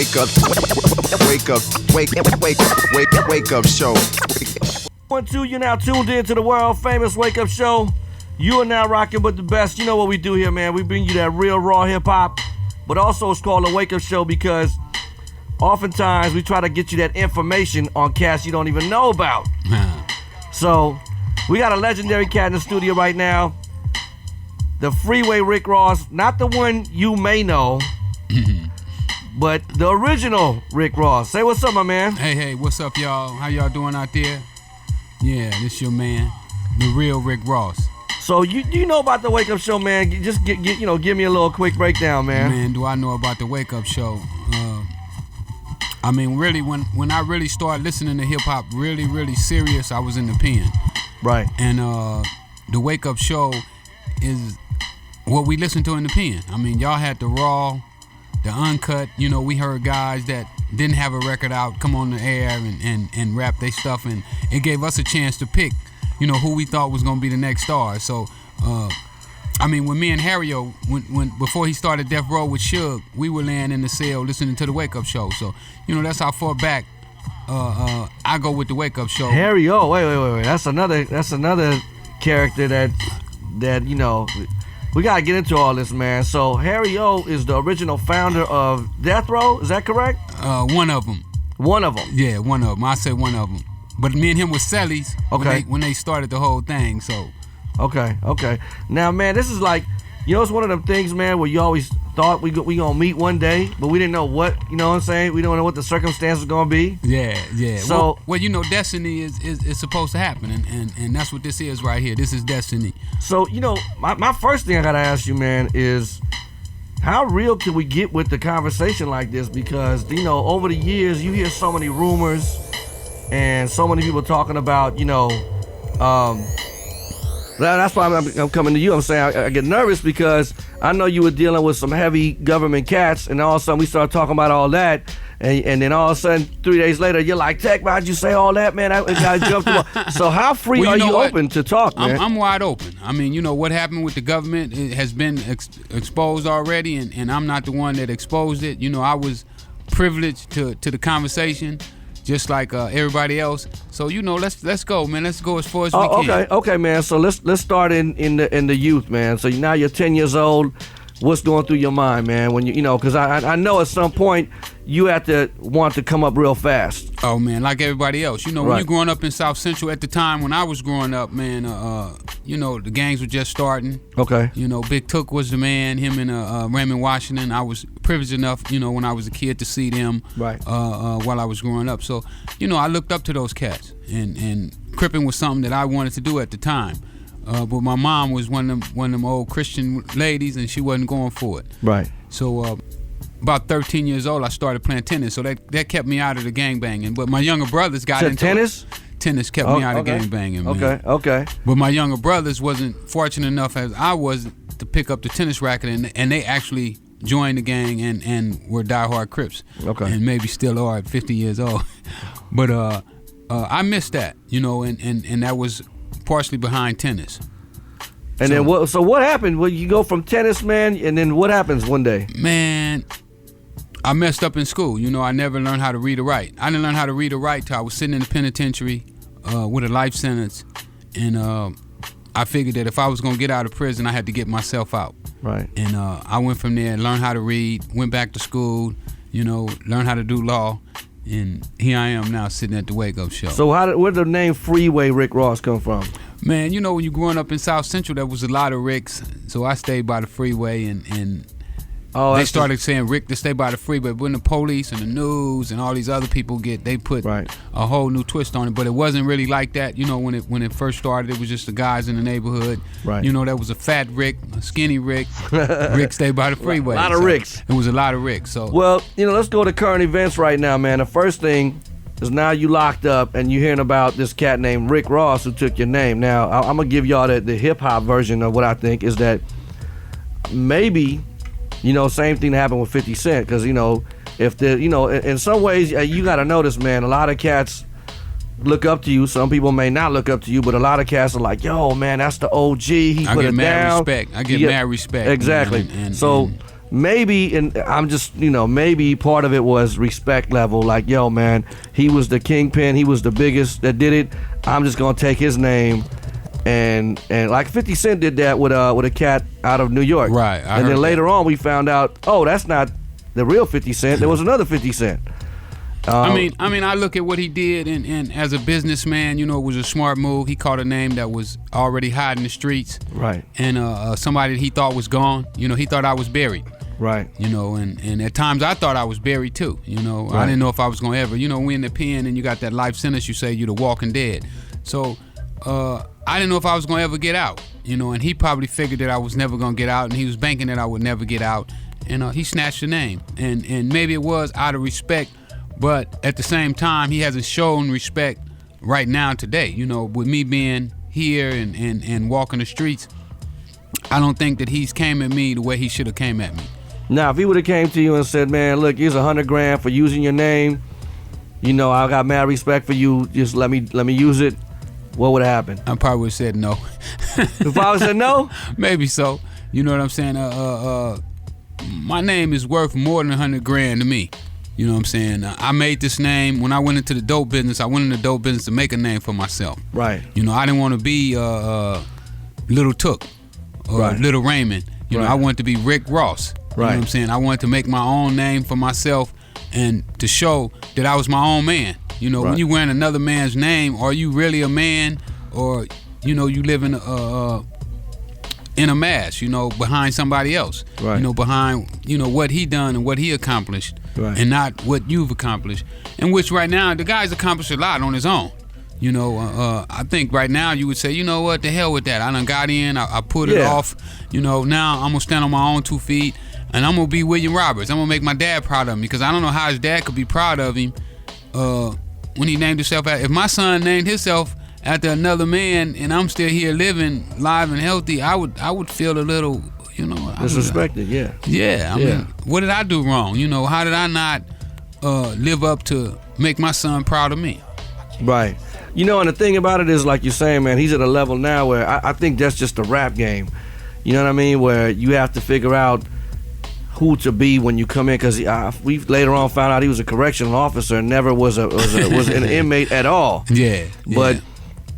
wake up show. 1, 2, you're now tuned in to the world famous Wake Up Show. You are now rocking with the best. You know what we do here, man. We bring you that real raw hip hop, but also it's called a Wake Up Show because oftentimes we try to get you that information on cats you don't even know about. So we got a legendary cat in the studio right now. The Freeway Rick Ross, not the one you may know, but the original Rick Ross. Say what's up, my man. Hey, what's up, y'all? How y'all doing out there? Yeah, this your man, the real Rick Ross. So you know about the Wake Up Show, man? Just give me a little quick breakdown, man. Man, do I know about the Wake Up Show? I mean, really, when I really started listening to hip hop, really serious, I was in the pen. Right. And the Wake Up Show is what we listened to in the pen. I mean, y'all had the raw, the uncut. You know, we heard guys that didn't have a record out come on the air and rap their stuff, and it gave us a chance to pick, you know, who we thought was gonna be the next star. So, I mean, when me and Harry-O, when before he started Death Row with Suge, we were laying in the cell listening to the Wake Up Show. So, you know, that's how far back I go with the Wake Up Show. Harry-O, wait. That's another character that you know. We gotta get into all this, man. So Harry-O is the original founder of Death Row. Is that correct? One of them. One of them. Yeah, one of them. I said one of them. But me and him was Cellies. Okay. When they started the whole thing. So. Okay. Now, man, this is like, you know, it's one of them things, man, where you always thought we gonna meet one day, but we didn't know what. You know what I'm saying? We don't know what the circumstances gonna be. Yeah. So, well, you know, destiny is supposed to happen, and that's what this is right here. This is destiny. So, you know, my first thing I gotta ask you, man, is how real can we get with the conversation like this? Because, you know, over the years, you hear so many rumors and so many people talking about, you know, that's why I'm coming to you. I'm saying I get nervous because I know you were dealing with some heavy government cats, and all of a sudden we started talking about all that, and then all of a sudden 3 days later you're like, Tech, why'd you say all that, man? I got jumped. So how free are you open to talk, man? I'm wide open. I mean, you know what happened with the government, it has been exposed already, and I'm not the one that exposed it. You know, I was privileged to the conversation, just like everybody else. So, you know, let's go, man. Let's go as far as we can. Okay, man. So let's start in the youth, man. So now you're 10 years old. What's going through your mind, man? When you know, because I know at some point you have to want to come up real fast. Oh man, like everybody else. You know, when you're growing up in South Central at the time when I was growing up, man, you know, the gangs were just starting. Okay. You know, Big Took was the man, him and Raymond Washington. I was privileged enough, you know, when I was a kid to see them while I was growing up. So, you know, I looked up to those cats, and Crippin' was something that I wanted to do at the time. But my mom was one of them old Christian ladies, and she wasn't going for it. Right. So about 13 years old, I started playing tennis. So that kept me out of the gangbanging. But my younger brothers got into tennis? Tennis kept me out of gangbanging, man. Okay. But my younger brothers wasn't fortunate enough as I was to pick up the tennis racket, and they actually joined the gang and were diehard Crips. Okay. And maybe still are at 50 years old. But I missed that, you know, and that was partially behind tennis. And then what happened? Well, you go from tennis, man, and then what happens one day? Man, I messed up in school. You know, I never learned how to read or write. I didn't learn how to read or write till I was sitting in the penitentiary with a life sentence, and I figured that if I was gonna get out of prison, I had to get myself out. Right. And I went from there and learned how to read, went back to school, you know, learned how to do law. And here I am now sitting at the Wake Up Show. So where did the name Freeway Rick Ross come from? Man, you know, when you're growing up in South Central, there was a lot of Ricks. So I stayed by the freeway, and they started saying Rick to stay by the freeway. But when the police and the news and all these other people they put a whole new twist on it. But it wasn't really like that. You know, when it first started, it was just the guys in the neighborhood. Right. You know, there was a fat Rick, a skinny Rick. Rick stayed by the freeway. A lot of Ricks. It was a lot of Ricks. So well, you know, let's go to current events right now, man. The first thing is now you locked up and you're hearing about this cat named Rick Ross who took your name. Now I'm gonna give y'all the hip hop version of what I think is that maybe, you know, same thing that happened with 50 Cent, because, you know, if the, you know, in some ways you gotta notice, man, a lot of cats look up to you. Some people may not look up to you, but a lot of cats are like, yo, man, that's the OG. He put it down. I get mad respect. Exactly. And so maybe, and I'm just, maybe part of it was respect level. Like, yo, man, he was the kingpin. He was the biggest that did it. I'm just gonna take his name, and like 50 Cent did that with a cat out of New York. Right. And then later on, we found out, oh, that's not the real 50 Cent. There was another 50 Cent. I mean, I look at what he did, and as a businessman, it was a smart move. He caught a name that was already hot in the streets, right? And somebody that he thought was gone. He thought I was buried, right? And at times I thought I was buried too. Right. I didn't know if I was gonna ever. We in the pen, and you got that life sentence. You say you're the walking dead. So I didn't know if I was gonna ever get out. And he probably figured that I was never gonna get out, and he was banking that I would never get out. And he snatched the name, and maybe it was out of respect. But at the same time, he hasn't shown respect right now today. With me being here and walking the streets, I don't think that he's came at me the way he should have came at me. Now, if he would have came to you and said, man, look, here's $100,000 for using your name, I got mad respect for you, just let me use it, what would have happened? I probably would have said no. If I would have said no? Maybe so. You know what I'm saying? My name is worth more than $100,000 to me. You know what I'm saying? I made this name when I went into the dope business. I went into the dope business to make a name for myself. Right. I didn't want to be Little Took or right. Little Raymond. Right. I wanted to be Rick Ross. Right. You know what I'm saying? I wanted to make my own name for myself and to show that I was my own man. Right. When you wearing another man's name, are you really a man, or you live in a mask, behind somebody else. Right. Behind what he done and what he accomplished. Right. And not what you've accomplished. In which right now the guy's accomplished a lot on his own. I think right now you would say, you know what, the hell with that. I done got in, I put it off. Now I'm gonna stand on my own 2 feet, and I'm gonna be William Roberts. I'm gonna make my dad proud of me, because I don't know how his dad could be proud of him when he named himself if my son named himself after another man and I'm still here living live and healthy, I would feel a little, disrespected. I mean, what did I do wrong? How did I not live up to make my son proud of me? Right. And the thing about it is, like you're saying, man, he's at a level now where I think that's just a rap game. You know what I mean? Where you have to figure out who to be when you come in, because we later on found out he was a correctional officer and never was an inmate at all. Yeah. But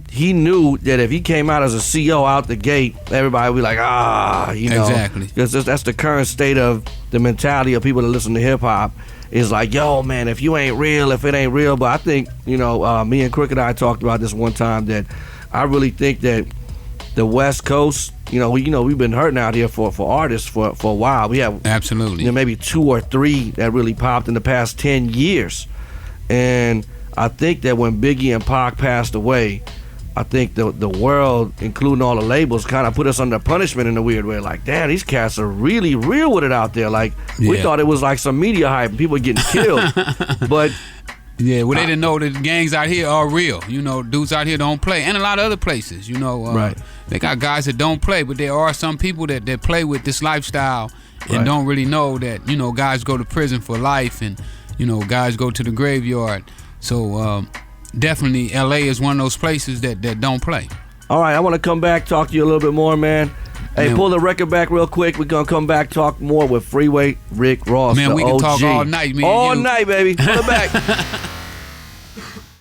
he knew that if he came out as a CO out the gate, everybody would be like, Exactly. Because that's the current state of the mentality of people that listen to hip hop. Is like, yo, man, if you ain't real, if it ain't real. But I think, me and Crooked I talked about this one time, that I really think that the West Coast, we've been hurting out here for artists for a while. We have absolutely maybe 2 or 3 that really popped in the past 10 years. And I think that when Biggie and Pac passed away, I think the world, including all the labels, kind of put us under punishment in a weird way. Like, damn, these cats are really real with it out there. Like, we thought it was like some media hype and people getting killed. But they didn't know that the gangs out here are real. Dudes out here don't play, and a lot of other places. Right. They got guys that don't play, but there are some people that play with this lifestyle and don't really know that guys go to prison for life, and guys go to the graveyard. So. Definitely, LA is one of those places that don't play. All right, I want to come back, talk to you a little bit more, man. Hey, pull the record back real quick. We're going to come back, talk more with Freeway Rick Ross. Man, the we can OG. talk all night, man. All night, baby. Pull it back.